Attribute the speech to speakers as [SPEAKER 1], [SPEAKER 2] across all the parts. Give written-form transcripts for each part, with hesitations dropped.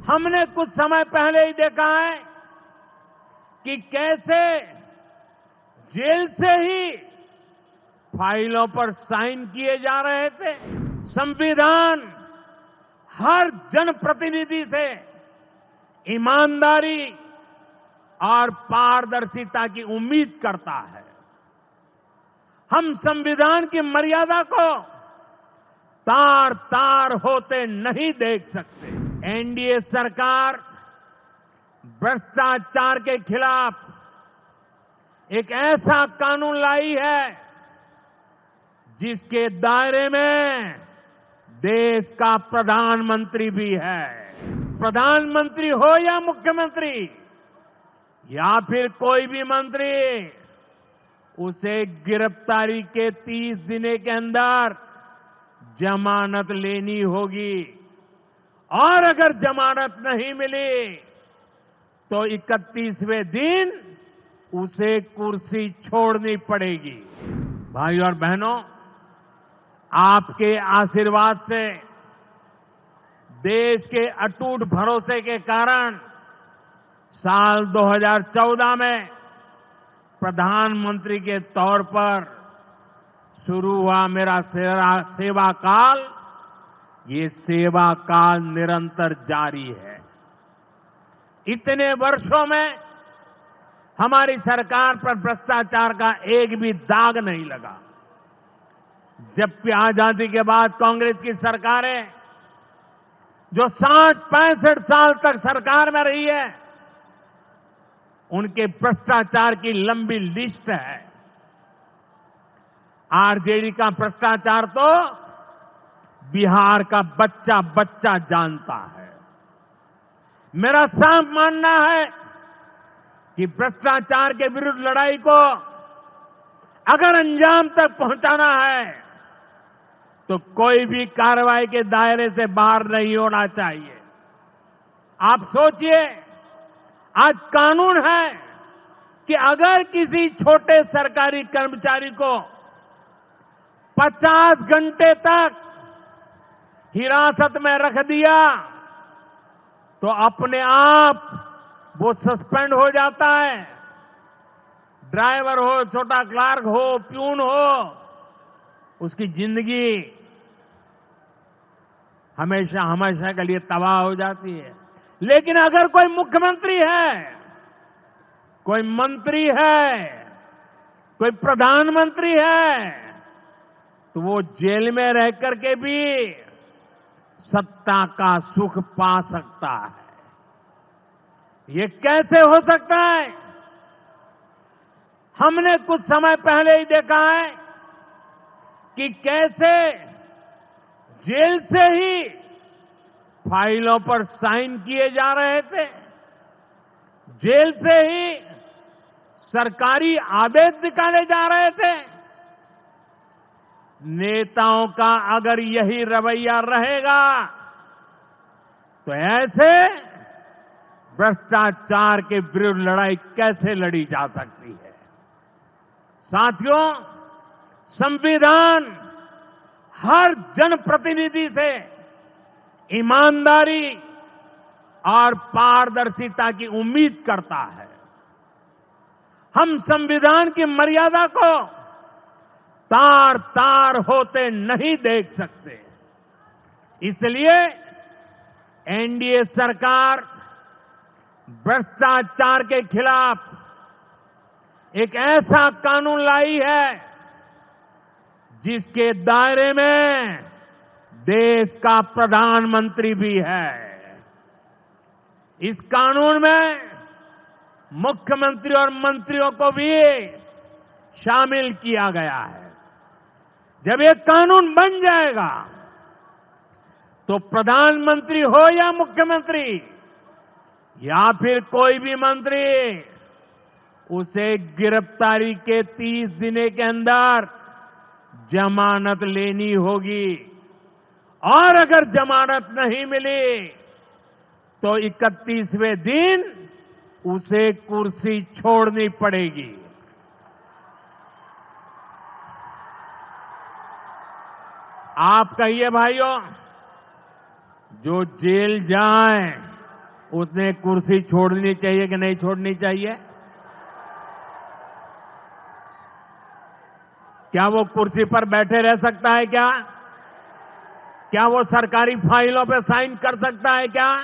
[SPEAKER 1] हमने कुछ समय पहले ही देखा है कि कैसे जेल से ही फाइलों पर साइन किए जा रहे थे। संविधान हर जनप्रतिनिधि से ईमानदारी और पारदर्शिता की उम्मीद करता है। हम संविधान की मर्यादा को तार तार होते नहीं देख सकते। एनडीए सरकार भ्रष्टाचार के खिलाफ एक ऐसा कानून लाई है जिसके दायरे में देश का प्रधानमंत्री भी है। प्रधानमंत्री हो या मुख्यमंत्री या फिर कोई भी मंत्री, उसे गिरफ्तारी के 30 दिन के अंदर जमानत लेनी होगी और अगर जमानत नहीं मिली तो 31वें दिन उसे कुर्सी छोड़नी पड़ेगी। भाई और बहनों, आपके आशीर्वाद से, देश के अटूट भरोसे के कारण साल 2014 में प्रधानमंत्री के तौर पर शुरू हुआ मेरा सेवा काल, ये सेवा काल निरंतर जारी है। इतने वर्षों में हमारी सरकार पर भ्रष्टाचार का एक भी दाग नहीं लगा। जबकि आजादी के बाद कांग्रेस की सरकारें जो 60-65 साल तक सरकार में रही है, उनके भ्रष्टाचार की लंबी लिस्ट है। आरजेडी का भ्रष्टाचार तो बिहार का बच्चा बच्चा जानता है। मेरा साफ मानना है कि भ्रष्टाचार के विरुद्ध लड़ाई को अगर अंजाम तक पहुंचाना है तो कोई भी कार्रवाई के दायरे से बाहर नहीं होना चाहिए। आप सोचिए, आज कानून है कि अगर किसी छोटे सरकारी कर्मचारी को 50 घंटे तक हिरासत में रख दिया तो अपने आप वो सस्पेंड हो जाता है। ड्राइवर हो, छोटा क्लार्क हो, प्यून हो, उसकी जिंदगी हमेशा हमेशा के लिए तबाह हो जाती है। लेकिन अगर कोई मुख्यमंत्री है, कोई मंत्री है, कोई प्रधानमंत्री है, तो वो जेल में रह करके भी सत्ता का सुख पा सकता है। ये कैसे हो सकता है? हमने कुछ समय पहले ही देखा है कि कैसे जेल से ही फाइलों पर साइन किए जा रहे थे। जेल से ही सरकारी आदेश निकाले जा रहे थे। नेताओं का अगर यही रवैया रहेगा तो ऐसे भ्रष्टाचार के विरुद्ध लड़ाई कैसे लड़ी जा सकती है? साथियों, संविधान हर जनप्रतिनिधि से ईमानदारी और पारदर्शिता की उम्मीद करता है। हम संविधान की मर्यादा को तार तार होते नहीं देख सकते। इसलिए एनडीए सरकार भ्रष्टाचार के खिलाफ एक ऐसा कानून लाई है जिसके दायरे में देश का प्रधानमंत्री भी है। इस कानून में मुख्यमंत्री और मंत्रियों को भी शामिल किया गया है। जब ये कानून बन जाएगा तो प्रधानमंत्री हो या मुख्यमंत्री या फिर कोई भी मंत्री, उसे गिरफ्तारी के 30 दिन के अंदर जमानत लेनी होगी और अगर जमानत नहीं मिली तो 31वें दिन उसे कुर्सी छोड़नी पड़ेगी। आप कहिए भाइयों, जो जेल जाएं उसने कुर्सी छोड़नी चाहिए कि नहीं छोड़नी चाहिए? क्या वो कुर्सी पर बैठे रह सकता है क्या? क्या वो सरकारी फाइलों पे साइन कर सकता है क्या?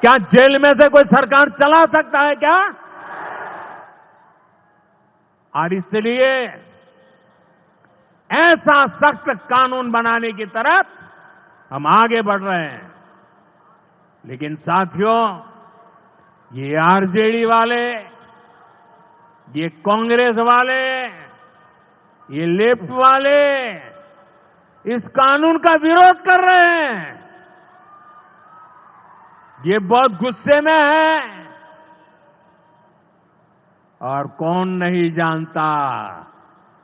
[SPEAKER 1] क्या जेल में से कोई सरकार चला सकता है क्या? और इसलिए ऐसा सख्त कानून बनाने की तरफ हम आगे बढ़ रहे हैं। लेकिन साथियों, ये आरजेडी वाले, ये कांग्रेस वाले, ये लेफ्ट वाले इस कानून का विरोध कर रहे हैं। ये बहुत गुस्से में है और कौन नहीं जानता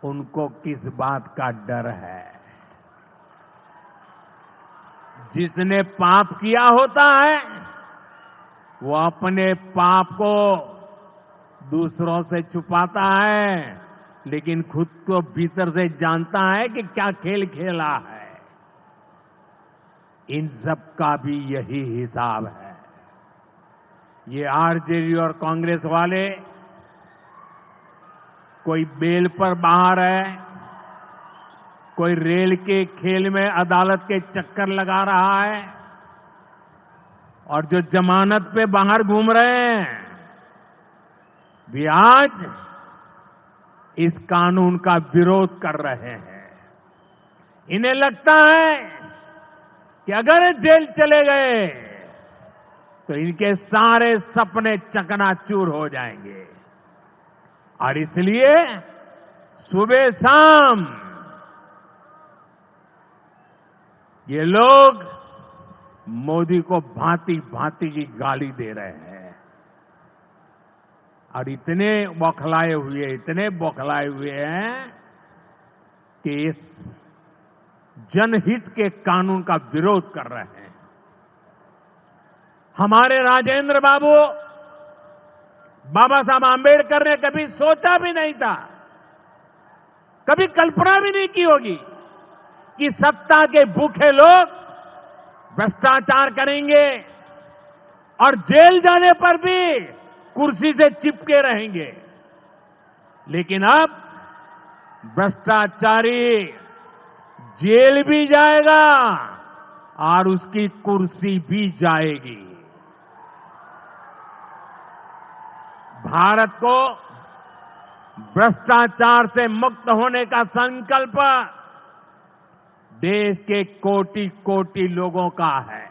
[SPEAKER 1] उनको किस बात का डर है। जिसने पाप किया होता है वो अपने पाप को दूसरों से छुपाता है, लेकिन खुद को भीतर से जानता है कि क्या खेल खेला है। इन सब का भी यही हिसाब है। ये आरजेडी और कांग्रेस वाले कोई बेल पर बाहर है, कोई रेल के खेल में अदालत के चक्कर लगा रहा है, और जो जमानत पे बाहर घूम रहे हैं भी आज इस कानून का विरोध कर रहे हैं। इन्हें लगता है कि अगर ये जेल चले गए तो इनके सारे सपने चकनाचूर हो जाएंगे, और इसलिए सुबह शाम ये लोग मोदी को भांति भांति की गाली दे रहे हैं और इतने बौखलाए हुए हैं कि इस जनहित के कानून का विरोध कर रहे हैं। हमारे राजेंद्र बाबू, बाबा साहब आंबेडकर ने कभी सोचा भी नहीं था, कभी कल्पना भी नहीं की होगी कि सत्ता के भूखे लोग भ्रष्टाचार करेंगे और जेल जाने पर भी कुर्सी से चिपके रहेंगे। लेकिन अब भ्रष्टाचारी जेल भी जाएगा और उसकी कुर्सी भी जाएगी। भारत को भ्रष्टाचार से मुक्त होने का संकल्प देश के कोटि कोटि लोगों का है।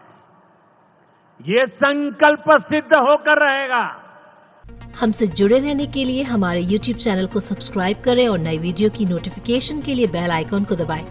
[SPEAKER 1] ये संकल्प सिद्ध होकर रहेगा।
[SPEAKER 2] हमसे जुड़े रहने के लिए हमारे YouTube चैनल को सब्सक्राइब करें और नई वीडियो की नोटिफिकेशन के लिए बेल आइकॉन को दबाएं।